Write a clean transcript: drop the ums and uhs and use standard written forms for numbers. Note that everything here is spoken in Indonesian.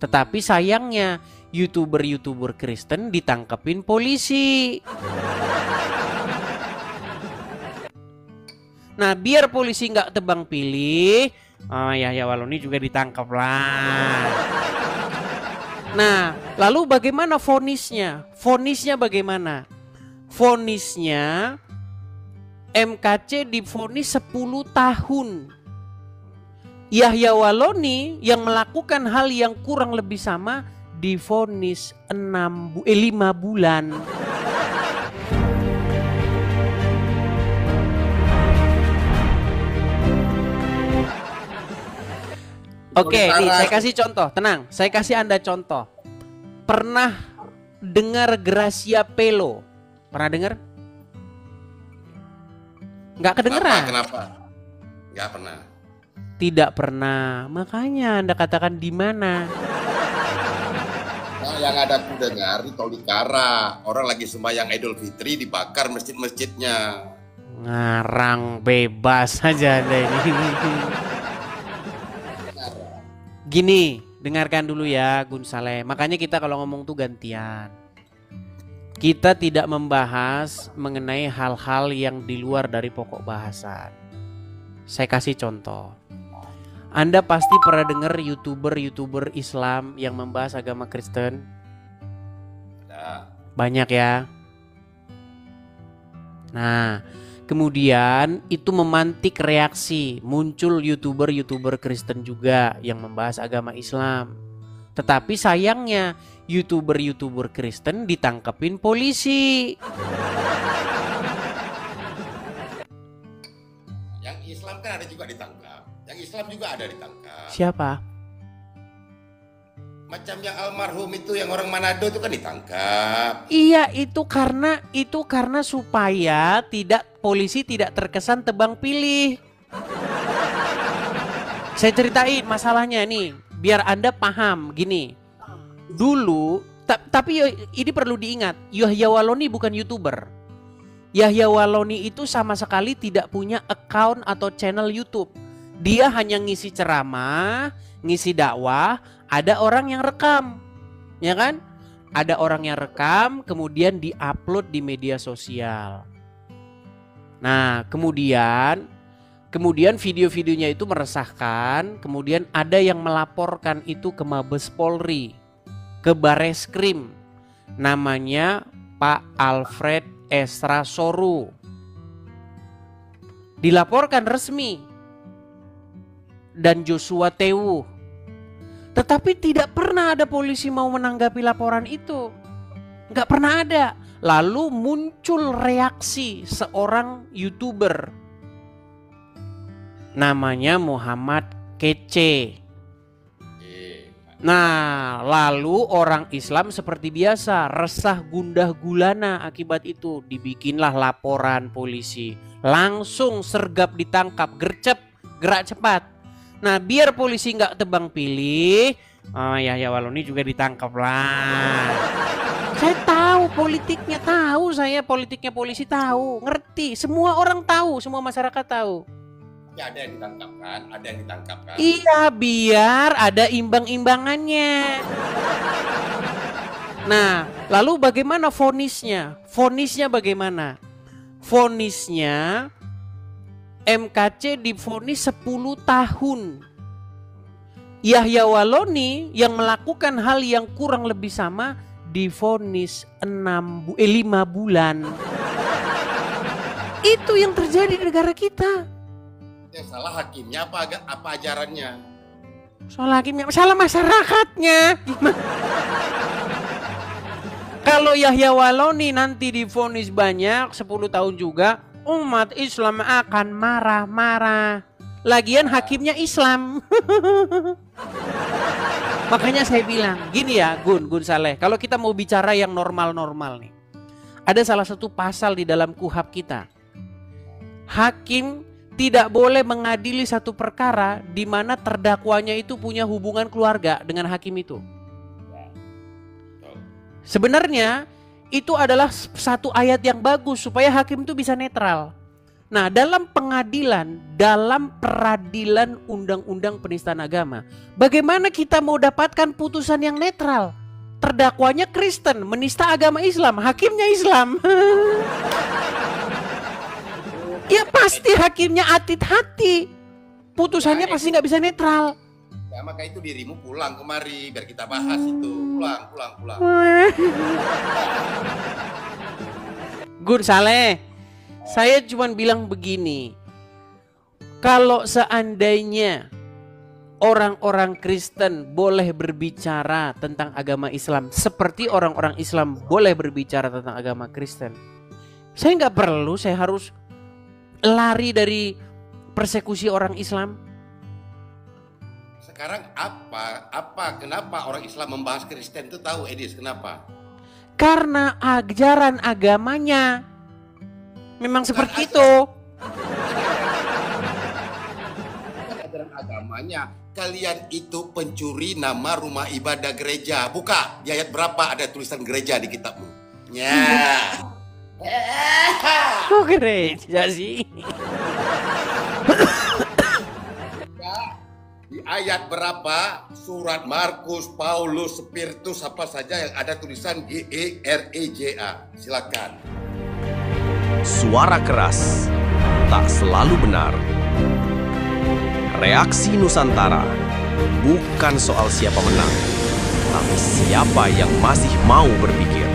Tetapi sayangnya YouTuber Kristen ditangkepin polisi. Nah, biar polisi nggak tebang pilih, Yahya Waloni juga ditangkap lah. Nah, lalu bagaimana vonisnya? Vonisnya bagaimana? Vonisnya MKC divonis 10 tahun. Yahya Waloni yang melakukan hal yang kurang lebih sama divonis 5 bulan. Oke, nih saya kasih contoh, tenang. Saya kasih Anda contoh. Pernah dengar Gracia Pelo? Pernah dengar? Nggak kedengeran? Kenapa? Nggak pernah. Tidak pernah. Makanya Anda katakan di mana? Nah, yang ada aku dengar di Tolikara, orang lagi sembahyang Idul Fitri dibakar masjid-masjidnya. Ngarang bebas aja Anda ini. Gini, dengarkan dulu ya Gun Saleh. Makanya kita kalau ngomong tuh gantian. Kita tidak membahas mengenai hal-hal yang di luar dari pokok bahasan. Saya kasih contoh. Anda pasti pernah dengar YouTuber Islam yang membahas agama Kristen? Banyak ya. Nah, kemudian itu memantik reaksi, muncul YouTuber Kristen juga yang membahas agama Islam. Tetapi sayangnya YouTuber Kristen ditangkepin polisi. Yang Islam kan ada juga ditangkap. Yang Islam juga ada ditangkap. Siapa? Macam yang almarhum itu yang orang Manado itu kan ditangkap. Iya, itu karena supaya polisi tidak terkesan tebang pilih. Saya ceritain masalahnya nih, biar Anda paham gini. Dulu, tapi ini perlu diingat, Yahya Waloni bukan YouTuber. Yahya Waloni itu sama sekali tidak punya account atau channel YouTube. Dia hanya ngisi ceramah, ngisi dakwah, ada orang yang rekam. Ya kan? Ada orang yang rekam, kemudian diupload di media sosial. Nah, kemudian video-videonya itu meresahkan, kemudian ada yang melaporkan itu ke Mabes Polri, ke Bareskrim. Namanya Pak Alfred Esra Soru. Dilaporkan resmi. Dan Joshua Tewu. Tetapi tidak pernah ada polisi mau menanggapi laporan itu. Nggak pernah ada. Lalu muncul reaksi seorang YouTuber. Namanya Muhammad Kece. Nah, lalu orang Islam seperti biasa resah gundah gulana akibat itu. Dibikinlah laporan polisi. Langsung sergap ditangkap, gercep, gerak cepat. Nah, biar polisi nggak tebang pilih, Yahya Waloni juga ditangkap lah. Saya tahu politiknya polisi tahu, ngerti. Semua orang tahu, semua masyarakat tahu. Ya, ada yang ditangkap kan, ada yang ditangkap kan. Iya, biar ada imbang-imbangannya. Nah, lalu bagaimana vonisnya? Vonisnya bagaimana? Vonisnya MKC divonis 10 tahun. Yahya Waloni yang melakukan hal yang kurang lebih sama divonis 5 bulan. Itu yang terjadi di negara kita. Yang salah hakimnya apa ajarannya? Salah hakimnya, salah masyarakatnya. Gimana? Kalau Yahya Waloni nanti divonis banyak 10 tahun juga, umat Islam akan marah-marah. Lagian hakimnya Islam. Makanya saya bilang gini ya Gun Saleh, kalau kita mau bicara yang normal-normal nih, ada salah satu pasal di dalam KUHP kita. Hakim tidak boleh mengadili satu perkara di mana terdakwanya itu punya hubungan keluarga dengan hakim itu. Sebenarnya itu adalah satu ayat yang bagus supaya hakim itu bisa netral. Nah, dalam peradilan undang-undang penistaan agama, bagaimana kita mau dapatkan putusan yang netral? Terdakwanya Kristen, menista agama Islam, hakimnya Islam. Ya pasti hakimnya atit hati. Putusannya pasti nggak bisa netral. Ya maka itu dirimu pulang kemari biar kita bahas itu. Pulang. Gun Saleh, saya cuma bilang begini. Kalau seandainya orang-orang Kristen boleh berbicara tentang agama Islam seperti orang-orang Islam boleh berbicara tentang agama Kristen, saya nggak perlu, saya harus lari dari persekusi orang Islam. Sekarang kenapa orang Islam membahas Kristen itu tahu, Edis, kenapa? Karena ajaran agamanya memang seperti itu. Ajaran agamanya, kalian itu pencuri nama rumah ibadah gereja. Buka di ayat berapa ada tulisan gereja di kitabmu? Ya. Kok gereja sih? Di ayat berapa surat Markus, Paulus, Spiritus apa saja yang ada tulisan GEREJA? Silakan. Suara keras tak selalu benar. Reaksi Nusantara bukan soal siapa menang, tapi siapa yang masih mau berpikir.